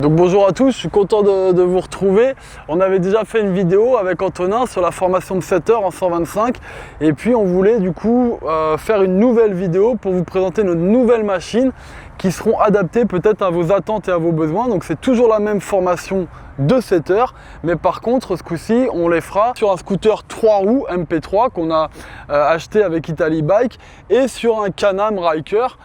Donc bonjour à tous, je suis content de vous retrouver. On avait déjà fait une vidéo avec Antonin sur la formation de setter en 125 et puis on voulait du coup faire une nouvelle vidéo pour vous présenter nos nouvelles machines qui seront adaptées peut-être à vos attentes et à vos besoins. Donc c'est toujours la même formation de setter, mais par contre ce coup-ci on les fera sur un scooter 3 roues MP3 qu'on a acheté avec Italy Bike et sur un Can-Am Ryker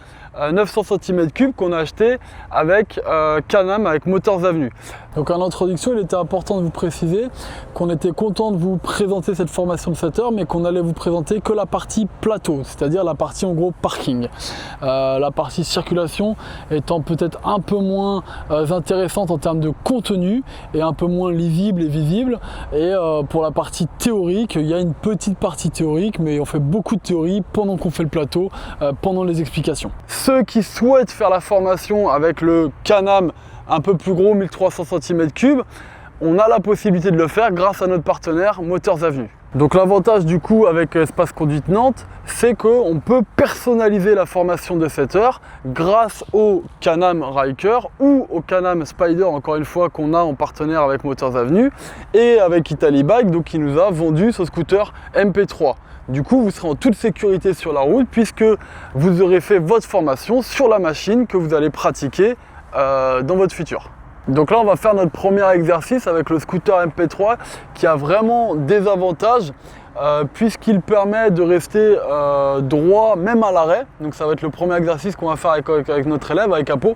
900 cm3 qu'on a acheté avec Can-Am avec Motors Avenue. Donc en introduction, il était important de vous préciser qu'on était content de vous présenter cette formation de setter, mais qu'on allait vous présenter que la partie plateau, c'est-à-dire la partie en gros parking. La partie circulation étant peut-être un peu moins intéressante en termes de contenu et un peu moins lisible et visible. Et pour la partie théorique, il y a une petite partie théorique, mais on fait beaucoup de théorie pendant qu'on fait le plateau, pendant les explications. Ceux qui souhaitent faire la formation avec le Can-Am un peu plus gros, 1300 cm3, on a la possibilité de le faire grâce à notre partenaire Motors Avenue. Donc l'avantage du coup avec Espace Conduite Nantes, c'est qu'on peut personnaliser la formation de setter grâce au Can-Am Ryker ou au Can-Am Spider, encore une fois, qu'on a en partenaire avec Motors Avenue et avec Italy Bike, donc qui nous a vendu ce scooter MP3. Du coup, vous serez en toute sécurité sur la route puisque vous aurez fait votre formation sur la machine que vous allez pratiquer dans votre futur. Donc là, on va faire notre premier exercice avec le scooter MP3 qui a vraiment des avantages puisqu'il permet de rester droit même à l'arrêt. Donc ça va être le premier exercice qu'on va faire avec notre élève, avec Apo.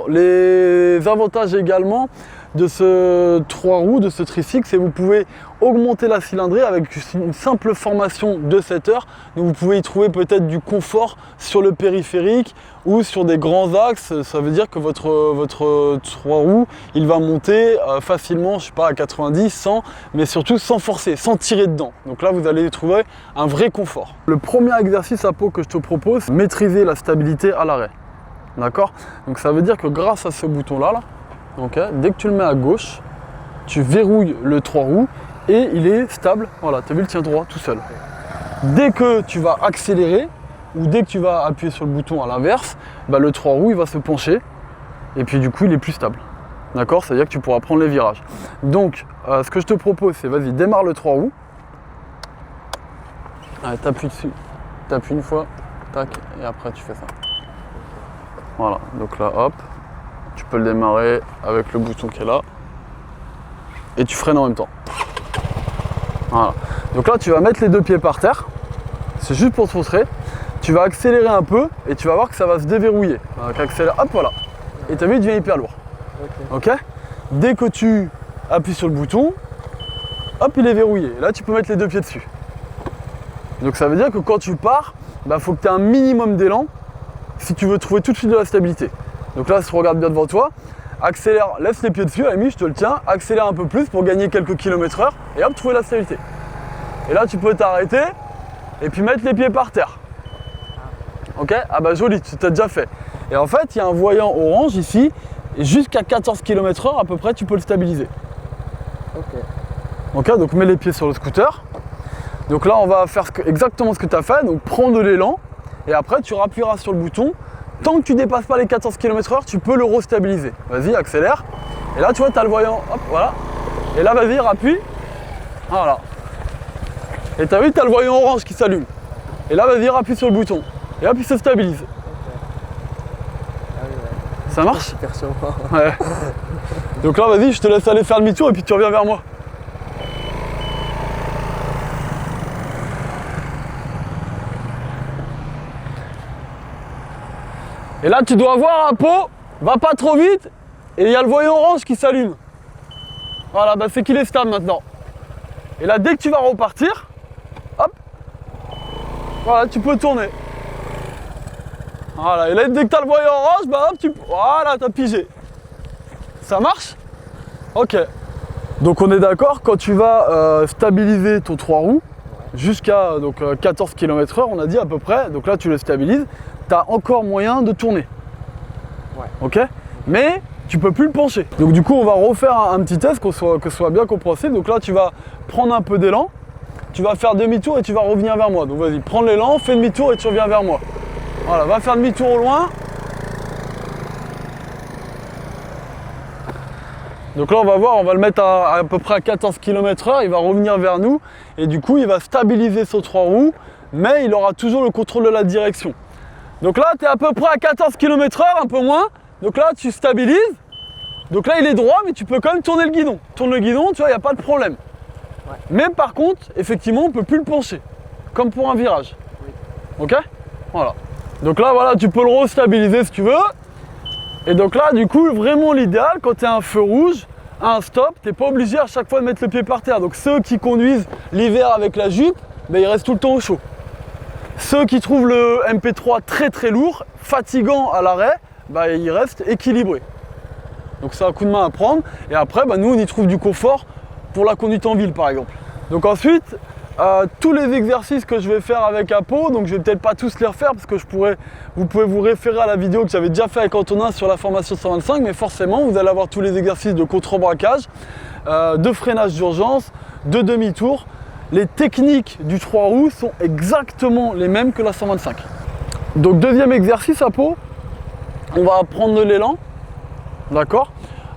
Les avantages également de ce 3 roues, de ce tricycle, c'est que vous pouvez augmenter la cylindrée avec une simple formation de setter. Donc vous pouvez y trouver peut-être du confort sur le périphérique ou sur des grands axes. Ça veut dire que votre 3 roues, il va monter facilement, je sais pas, à 90, 100, mais surtout sans forcer, sans tirer dedans. Donc là, vous allez trouver un vrai confort. Le premier exercice à peau que je te propose, c'est maîtriser la stabilité à l'arrêt. D'accord? Donc ça veut dire que grâce à ce bouton-là, okay, dès que tu le mets à gauche, tu verrouilles le 3 roues et il est stable. Voilà, tu as vu, il tient droit tout seul. Dès que tu vas accélérer ou dès que tu vas appuyer sur le bouton à l'inverse, bah, le 3 roues il va se pencher et puis du coup il est plus stable. D'accord? C'est-à-dire que tu pourras prendre les virages. Donc ce que je te propose, c'est vas-y, démarre le 3 roues. Allez, t'appuies dessus, t'appuies une fois, tac, et après tu fais ça. Voilà, donc là hop, tu peux le démarrer avec le bouton qui est là et tu freines en même temps. Voilà, donc là tu vas mettre les deux pieds par terre, c'est juste pour te montrer. Tu vas accélérer un peu et tu vas voir que ça va se déverrouiller. Donc accélère, hop, voilà, et tu as vu, il devient hyper lourd. Ok. Dès que tu appuies sur le bouton, hop, il est verrouillé. Là tu peux mettre les deux pieds dessus. Donc ça veut dire que quand tu pars, bah, faut que tu aies un minimum d'élan si tu veux trouver tout de suite de la stabilité. Donc là, si tu regardes bien devant toi, accélère, laisse les pieds dessus, à la limite, je te le tiens, accélère un peu plus pour gagner quelques kilomètres heure et hop, trouver la stabilité. Et là, tu peux t'arrêter et puis mettre les pieds par terre. Ok? Ah bah joli, tu t'as déjà fait. Et en fait, il y a un voyant orange ici, et jusqu'à 14 km/h à peu près, tu peux le stabiliser. Ok, donc mets les pieds sur le scooter. Donc là, on va faire exactement ce que tu as fait, donc prends de l'élan. Et après, tu rappuieras sur le bouton. Tant que tu ne dépasses pas les 14 km/h, tu peux le restabiliser. Vas-y, accélère. Et là, tu vois, tu as le voyant. Hop, voilà. Et là, vas-y, rappuie. Voilà. Et tu as vu, tu as le voyant orange qui s'allume. Et là, vas-y, rappuie sur le bouton. Et hop, il se stabilise. Ça marche? Ouais. Donc là, vas-y, je te laisse aller faire demi-tour et puis tu reviens vers moi. Et là, tu dois voir un pot, va pas trop vite, et il y a le voyant orange qui s'allume. Voilà, bah c'est qu'il est stable maintenant. Et là, dès que tu vas repartir, hop, voilà, tu peux tourner. Voilà, et là, dès que tu as le voyant orange, bah hop, voilà, tu as pigé. Ça marche? Ok. Donc on est d'accord, quand tu vas stabiliser ton 3 roues, jusqu'à 14 km/h, on a dit à peu près, donc là tu le stabilises, tu as encore moyen de tourner. Ouais. Ok? Mais tu peux plus le pencher. Donc du coup on va refaire un petit test que ce soit bien compréhensible. Donc là tu vas prendre un peu d'élan, tu vas faire demi-tour et tu vas revenir vers moi. Donc vas-y, prends l'élan, fais demi-tour et tu reviens vers moi. Voilà, va faire demi-tour au loin. Donc là on va voir, on va le mettre à peu près à 14 km/h, il va revenir vers nous et du coup il va stabiliser sur 3 roues, mais il aura toujours le contrôle de la direction. Donc là tu es à peu près à 14 km/h, un peu moins, donc là tu stabilises, donc là il est droit mais tu peux quand même tourner le guidon. Tourne le guidon, tu vois, il n'y a pas de problème. Ouais. Mais par contre, effectivement on ne peut plus le pencher, comme pour un virage. Oui. Ok? Voilà. Donc là voilà, tu peux le restabiliser si tu veux. Et donc là, du coup, vraiment l'idéal, quand tu as un feu rouge, un stop, tu n'es pas obligé à chaque fois de mettre le pied par terre. Donc ceux qui conduisent l'hiver avec la jupe, ben, ils restent tout le temps au chaud. Ceux qui trouvent le MP3 très très lourd, fatigant à l'arrêt, ben, ils restent équilibrés. Donc c'est un coup de main à prendre. Et après, ben, nous, on y trouve du confort pour la conduite en ville, par exemple. Donc ensuite, tous les exercices que je vais faire avec Apo, donc je vais peut-être pas tous les refaire parce que vous pouvez vous référer à la vidéo que j'avais déjà fait avec Antonin sur la formation 125, mais forcément vous allez avoir tous les exercices de contre-braquage, de freinage d'urgence, de demi-tour. Les techniques du 3 roues sont exactement les mêmes que la 125. Donc deuxième exercice Apo, on va prendre de l'élan, d'accord,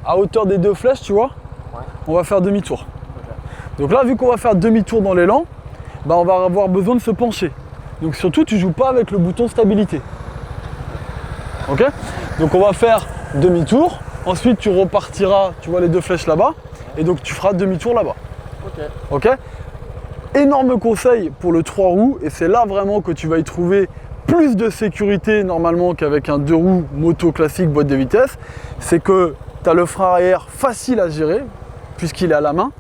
à hauteur des 2 flèches, tu vois, ouais. On va faire demi-tour. Donc là, vu qu'on va faire demi-tour dans l'élan, bah on va avoir besoin de se pencher. Donc surtout, tu ne joues pas avec le bouton stabilité. Ok? Donc on va faire demi-tour. Ensuite, tu repartiras, tu vois les 2 flèches là-bas. Et donc tu feras demi-tour là-bas. Ok? Énorme conseil pour le 3 roues. Et c'est là vraiment que tu vas y trouver plus de sécurité normalement qu'avec un 2 roues moto classique boîte de vitesse. C'est que tu as le frein arrière facile à gérer, puisqu'il est à la main.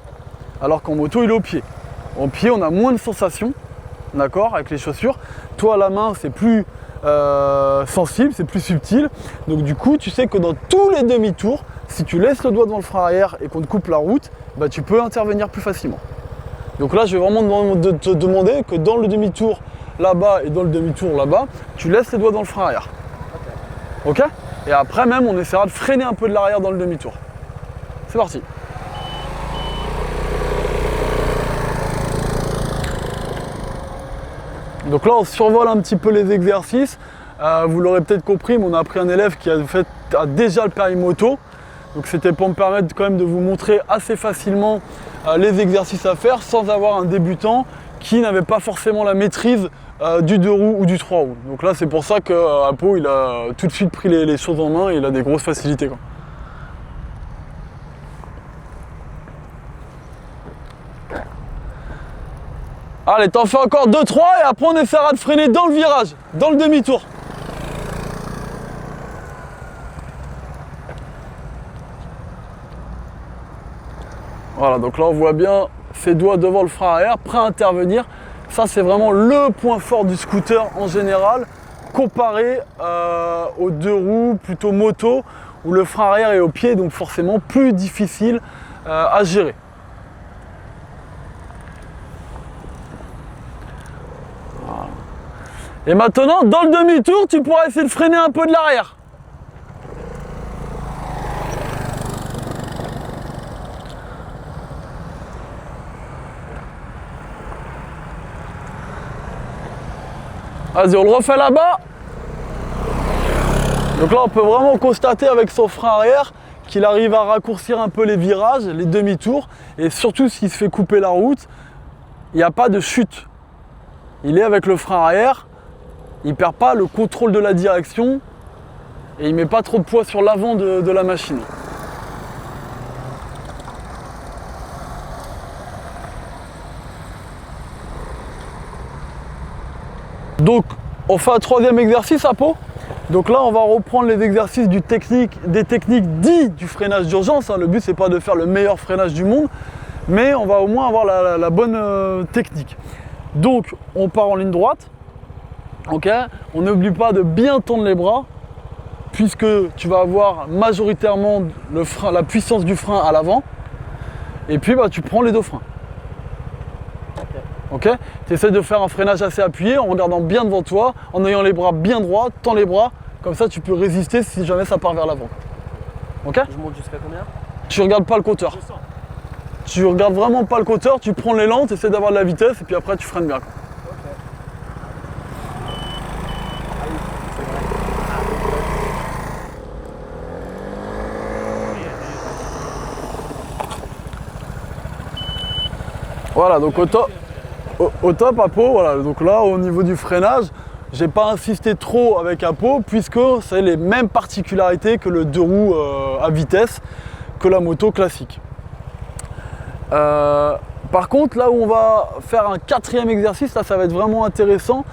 Alors qu'en moto, il est au pied. En pied, on a moins de sensations, d'accord, avec les chaussures. Toi, à la main, c'est plus sensible, c'est plus subtil. Donc du coup, tu sais que dans tous les demi-tours, si tu laisses le doigt devant le frein arrière et qu'on te coupe la route, bah, tu peux intervenir plus facilement. Donc là, je vais vraiment te demander que dans le demi-tour là-bas et dans le demi-tour là-bas, tu laisses les doigts dans le frein arrière. Ok? Et après même, on essaiera de freiner un peu de l'arrière dans le demi-tour. C'est parti. Donc là, on survole un petit peu les exercices. Vous l'aurez peut-être compris, mais on a pris un élève qui a déjà le permis moto. Donc c'était pour me permettre quand même de vous montrer assez facilement les exercices à faire sans avoir un débutant qui n'avait pas forcément la maîtrise du 2 roues ou du 3 roues. Donc là, c'est pour ça qu'Apo, il a tout de suite pris les choses en main et il a des grosses facilités, quoi. Allez, t'en fais encore 2-3 et après on essaiera de freiner dans le virage, dans le demi-tour. Voilà, donc là on voit bien ses doigts devant le frein arrière, prêt à intervenir. Ça c'est vraiment le point fort du scooter en général, comparé aux 2 roues, plutôt moto, où le frein arrière est au pied, donc forcément plus difficile à gérer. Et maintenant, dans le demi-tour, tu pourras essayer de freiner un peu de l'arrière. Vas-y, on le refait là-bas. Donc là, on peut vraiment constater avec son frein arrière qu'il arrive à raccourcir un peu les virages, les demi-tours. Et surtout, s'il se fait couper la route, il n'y a pas de chute. Il est avec le frein arrière. Il ne perd pas le contrôle de la direction et il ne met pas trop de poids sur l'avant de la machine. Donc on fait un 3e exercice à Apo. Donc là on va reprendre les exercices des techniques dites du freinage d'urgence. Le but c'est pas de faire le meilleur freinage du monde, mais on va au moins avoir la bonne technique. Donc on part en ligne droite. Ok, on n'oublie pas de bien tendre les bras puisque tu vas avoir majoritairement la puissance du frein à l'avant et puis bah, tu prends les 2 freins. Ok, tu essaies de faire un freinage assez appuyé en regardant bien devant toi, en ayant les bras bien droits, tends les bras, comme ça tu peux résister si jamais ça part vers l'avant. Ok. Je monte jusqu'à combien? Tu regardes pas le compteur. Tu regardes vraiment pas le compteur, tu prends l'élan, tu essaies d'avoir de la vitesse et puis après tu freines bien. Voilà, donc au top Apo, voilà. Donc là au niveau du freinage, j'ai pas insisté trop avec Apo puisque c'est les mêmes particularités que le 2 roues à vitesse que la moto classique. Par contre, là où on va faire un 4e exercice, là ça va être vraiment intéressant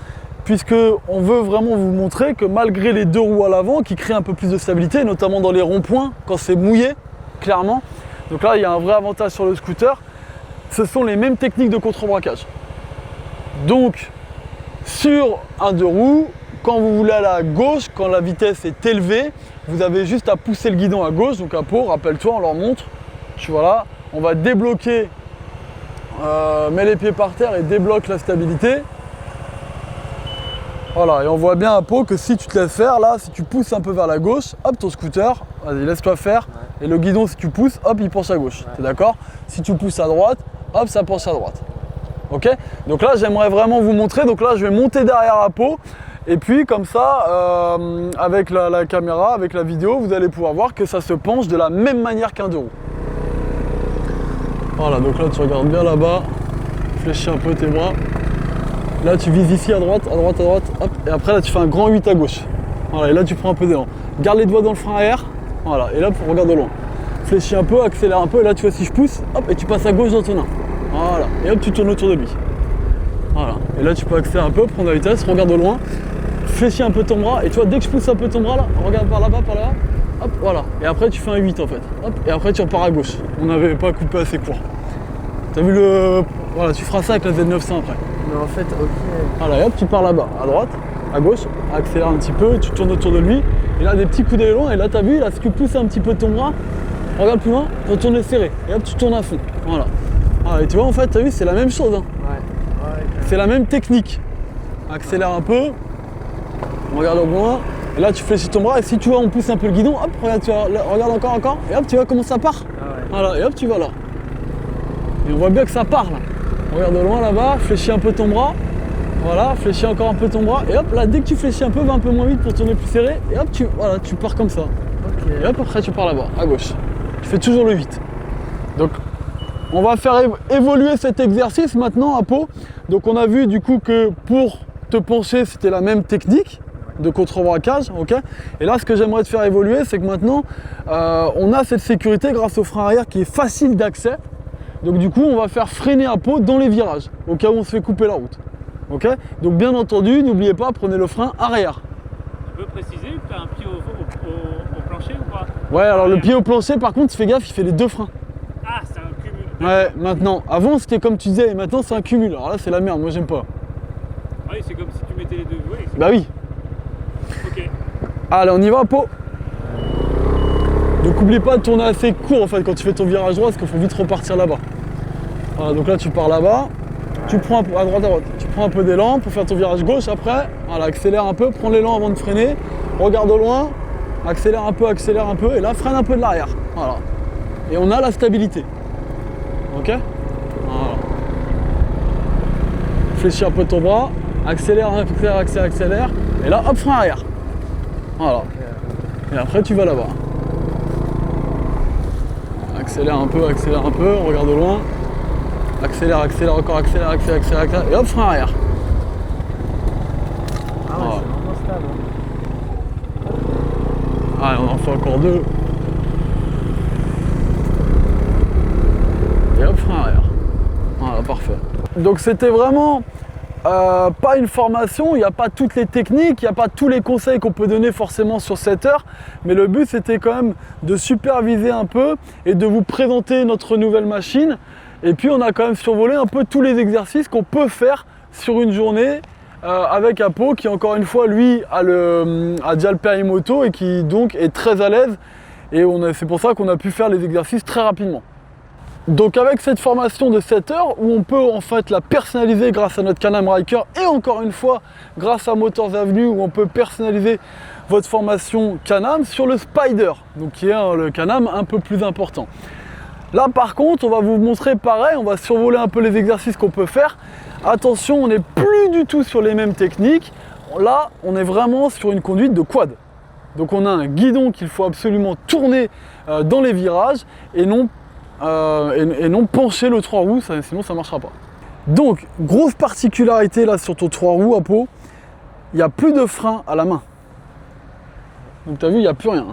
puisque on veut vraiment vous montrer que malgré les 2 roues à l'avant qui créent un peu plus de stabilité, notamment dans les ronds-points quand c'est mouillé, clairement. Donc là il y a un vrai avantage sur le scooter. Ce sont les mêmes techniques de contre-braquage. Donc sur un 2 roues, quand vous voulez aller à gauche, quand la vitesse est élevée, vous avez juste à pousser le guidon à gauche. Donc Apo, rappelle-toi, on leur montre. Tu vois là, on va débloquer, mets les pieds par terre et débloque la stabilité. Voilà, et on voit bien Apo que si tu te laisses faire, là, si tu pousses un peu vers la gauche, hop, ton scooter, vas-y, laisse-toi faire. Ouais. Et le guidon, si tu pousses, hop, il penche à gauche. Ouais. T'es d'accord? Si tu pousses à droite, hop, ça penche à droite. Ok? Donc là, j'aimerais vraiment vous montrer. Donc là, je vais monter derrière Apo. Et puis, comme ça, avec la caméra, avec la vidéo, vous allez pouvoir voir que ça se penche de la même manière qu'un 2 roues. Voilà, donc là, tu regardes bien là-bas. Fléchis un peu tes bras. Là, tu vises ici à droite, hop, et après là, tu fais un grand 8 à gauche. Voilà, et là, tu prends un peu d'élan. Garde les doigts dans le frein arrière, voilà, et là, regarde de loin. Fléchis un peu, accélère un peu, et là, tu vois, si je pousse, hop, et tu passes à gauche dans ton 1. Voilà, et hop, tu tournes autour de lui. Voilà, et là, tu peux accélérer un peu, prendre la vitesse, regarde de loin, fléchis un peu ton bras, et tu vois, dès que je pousse un peu ton bras, là, regarde par là-bas, hop, voilà, et après, tu fais un 8 en fait, hop, et après, tu repars à gauche. On n'avait pas coupé assez court. T'as vu le. Voilà, tu feras ça avec la Z900 après. Mais en fait, ok. Voilà, et hop, tu pars là-bas, à droite, à gauche, accélère un petit peu, tu tournes autour de lui, et là des petits coups d'élan, et là t'as vu, là si tu pousses un petit peu ton bras, regarde plus loin, retourne serré, et hop, tu tournes à fond. Voilà. Ah, et tu vois, en fait, t'as vu, c'est la même chose. Hein. Ouais. C'est la même technique. Accélère un peu, regarde au loin, et là tu fléchis ton bras, et si tu vois, on pousse un peu le guidon, hop, regarde, regarde encore, et hop, tu vois comment ça part. Ah ouais. Voilà, et hop, tu vas là. Et on voit bien que ça part là. Regarde de loin là-bas, fléchis un peu ton bras. Voilà, fléchis encore un peu ton bras. Et hop, là, dès que tu fléchis un peu, va un peu moins vite pour tourner plus serré. Et hop, tu pars comme ça. Okay. Et hop, après tu pars là-bas, à gauche. Tu fais toujours le 8. Donc, on va faire évoluer cet exercice maintenant à Pau. Donc, on a vu du coup que pour te pencher, c'était la même technique de contre-braquage, ok. Et là, ce que j'aimerais te faire évoluer, c'est que maintenant, on a cette sécurité grâce au frein arrière qui est facile d'accès. Donc du coup, on va faire freiner à Pau dans les virages, au cas où on se fait couper la route. Ok? Donc bien entendu, n'oubliez pas, prenez le frein arrière. Tu peux préciser que tu as un pied au plancher ou pas? Ouais, alors le pied au plancher, par contre, fais gaffe, il fait les 2 freins. Ah, c'est un cumul. Ouais, maintenant. Avant, c'était comme tu disais, et maintenant, c'est un cumul. Alors là, c'est la merde, moi, j'aime pas. Oui, c'est comme si tu mettais les 2. Oui, bah oui. Ok. Allez, on y va, Pau. Donc n'oublie pas de tourner assez court en fait quand tu fais ton virage droit parce qu'il faut vite repartir là-bas. Voilà, donc là tu pars là-bas, tu prends un peu à droite, tu prends un peu d'élan pour faire ton virage gauche après, voilà, accélère un peu, prends l'élan avant de freiner, regarde au loin, accélère un peu, et là freine un peu de l'arrière. Voilà. Et on a la stabilité. Ok? Voilà. Fléchis un peu ton bras, accélère, et là hop, frein arrière. Voilà. Et après tu vas là-bas. Accélère un peu, regarde au loin. Accélère, encore, accélère, et hop, frein arrière. Ah ouais, voilà. c'est vraiment stable. Allez, on en fait encore 2. Et hop, frein arrière. Voilà, parfait. Donc c'était vraiment pas une formation, il n'y a pas toutes les techniques, il n'y a pas tous les conseils qu'on peut donner forcément sur 7 heures, mais le but c'était quand même de superviser un peu et de vous présenter notre nouvelle machine. Et puis on a quand même survolé un peu tous les exercices qu'on peut faire sur une journée avec Apo qui encore une fois lui a déjà le permis moto et qui donc est très à l'aise, et c'est pour ça qu'on a pu faire les exercices très rapidement. Donc avec cette formation de 7 heures où on peut en fait la personnaliser grâce à notre Can-Am Ryker, et encore une fois grâce à Motors Avenue où on peut personnaliser votre formation Can-Am sur le Spider, donc qui est le Can-Am un peu plus important. Là par contre on va vous montrer pareil, on va survoler un peu les exercices qu'on peut faire. Attention, on n'est plus du tout sur les mêmes techniques, là on est vraiment sur une conduite de quad. Donc on a un guidon qu'il faut absolument tourner dans les virages et non et non pencher le 3 roues, sinon ça ne marchera pas. Donc, grosse particularité là sur ton 3 roues à Pau, il n'y a plus de frein à la main. Donc tu as vu, il n'y a plus rien.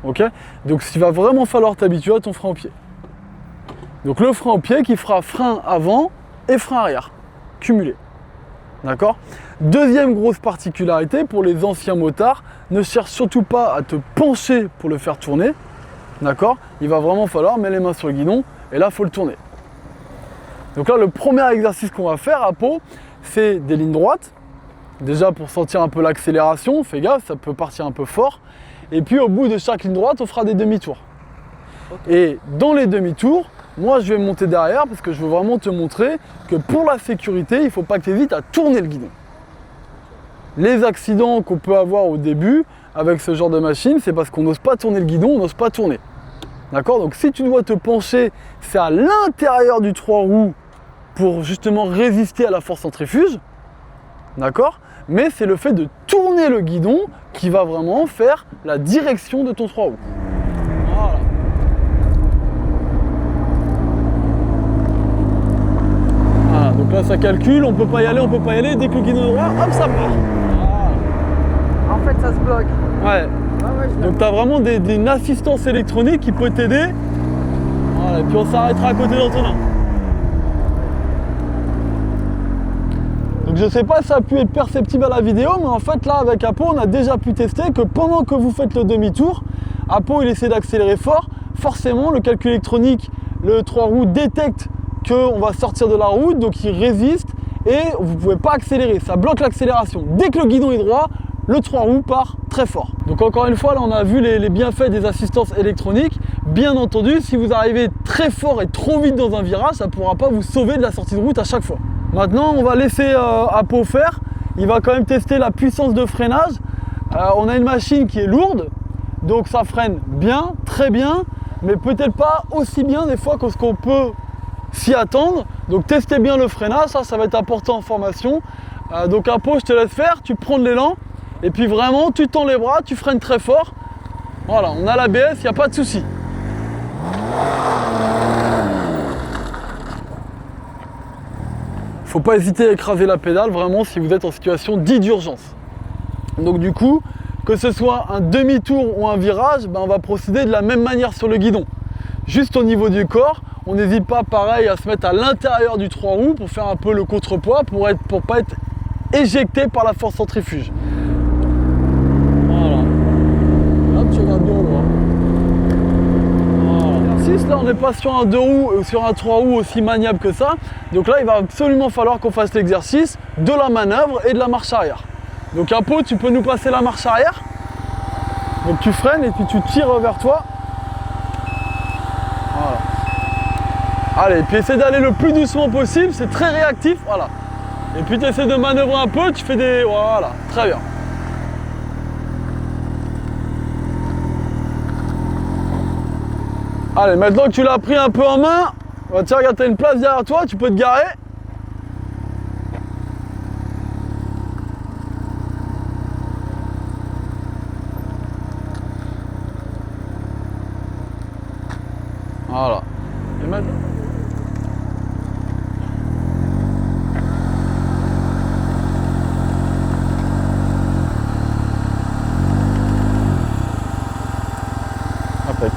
Ok? Donc il va vraiment falloir t'habituer à ton frein au pied. Donc le frein au pied qui fera frein avant et frein arrière, cumulé. D'accord? Deuxième grosse particularité pour les anciens motards, ne cherche surtout pas à te pencher pour le faire tourner. D'accord? Il va vraiment falloir mettre les mains sur le guidon et là il faut le tourner. Donc là le premier exercice qu'on va faire à Pau, c'est des lignes droites. Déjà pour sentir un peu l'accélération, fais gaffe, ça peut partir un peu fort. Et puis au bout de chaque ligne droite, on fera des demi-tours. Okay. Et dans les demi-tours, moi je vais monter derrière parce que je veux vraiment te montrer que pour la sécurité, il ne faut pas que tu hésites à tourner le guidon. Les accidents qu'on peut avoir au début avec ce genre de machine, c'est parce qu'on n'ose pas tourner le guidon, on n'ose pas tourner. D'accord? Donc si tu dois te pencher, c'est à l'intérieur du 3 roues pour justement résister à la force centrifuge. D'accord? Mais c'est le fait de tourner le guidon qui va vraiment faire la direction de ton 3 roues. Voilà. Voilà, donc là ça calcule, on peut pas y aller, dès que le guidon est droit, hop ça part. Voilà. En fait ça se bloque. Ouais. Donc tu as vraiment une assistance électronique qui peut t'aider. Voilà, et puis on s'arrêtera à côté d'Antonin. Donc je ne sais pas si ça a pu être perceptible à la vidéo, mais en fait là avec Apo on a déjà pu tester que pendant que vous faites le demi-tour, Apo il essaie d'accélérer fort, forcément le calcul électronique, le 3 roues détecte qu'on va sortir de la route, donc il résiste et vous ne pouvez pas accélérer, ça bloque l'accélération. Dès que le guidon est droit, le 3 roues part très fort. Donc encore une fois là on a vu les bienfaits des assistances électroniques. Bien entendu, si vous arrivez très fort et trop vite dans un virage, ça ne pourra pas vous sauver de la sortie de route à chaque fois. Maintenant, on va laisser Apo faire. Il va quand même tester la puissance de freinage. On a une machine qui est lourde, donc ça freine bien, très bien, mais peut-être pas aussi bien des fois que ce qu'on peut s'y attendre. Donc testez bien le freinage, ça va être important en formation. Donc Apo, je te laisse faire, tu prends de l'élan, et puis vraiment, tu tends les bras, tu freines très fort. Voilà, on a l'ABS, il n'y a pas de souci. Faut pas hésiter à écraser la pédale vraiment si vous êtes en situation dite d'urgence. Donc du coup, que ce soit un demi-tour ou un virage, on va procéder de la même manière sur le guidon. Juste au niveau du corps, on n'hésite pas pareil à se mettre à l'intérieur du 3 roues pour faire un peu le contrepoids pour pas être éjecté par la force centrifuge. Voilà. Là tu regardes bien au droit. Là on n'est pas sur un 2 roues ou sur un 3 roues aussi maniable que ça, donc là il va absolument falloir qu'on fasse l'exercice de la manœuvre et de la marche arrière. Donc Apo, tu peux nous passer la marche arrière, donc tu freines et puis tu tires vers toi. Voilà. Allez, puis essaie d'aller le plus doucement possible, c'est très réactif, voilà. Et puis tu essaies de manœuvrer un peu, tu fais des... Voilà, très bien. Allez, maintenant que tu l'as pris un peu en main, tiens, regarde, tu as une place derrière toi, tu peux te garer. Voilà. Et maintenant... Impec.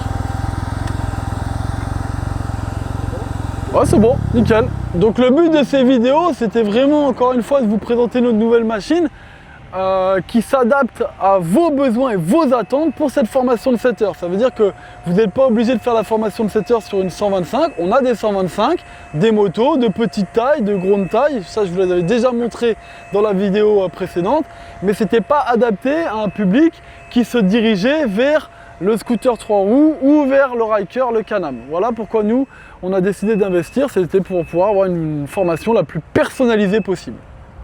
Ouais, c'est bon, nickel. Donc le but de ces vidéos, c'était vraiment encore une fois de vous présenter notre nouvelle machine qui s'adapte à vos besoins et vos attentes pour cette formation de 7 heures. Ça veut dire que vous n'êtes pas obligé de faire la formation de 7 heures sur une 125. On a des 125, des motos de petite taille, de grande taille. Ça, je vous l'avais déjà montré dans la vidéo précédente. Mais ce n'était pas adapté à un public qui se dirigeait vers le scooter 3 roues ou vers le Ryker, le Can-Am. Voilà pourquoi nous, on a décidé d'investir, c'était pour pouvoir avoir une formation la plus personnalisée possible.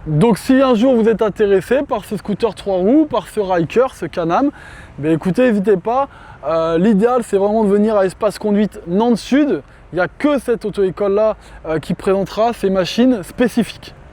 Donc si un jour vous êtes intéressé par ce scooter 3 roues, par ce Ryker, ce Can-Am, écoutez, n'hésitez pas. L'idéal, c'est vraiment de venir à Espace Conduite Nantes Sud. Il n'y a que cette auto-école-là qui présentera ces machines spécifiques.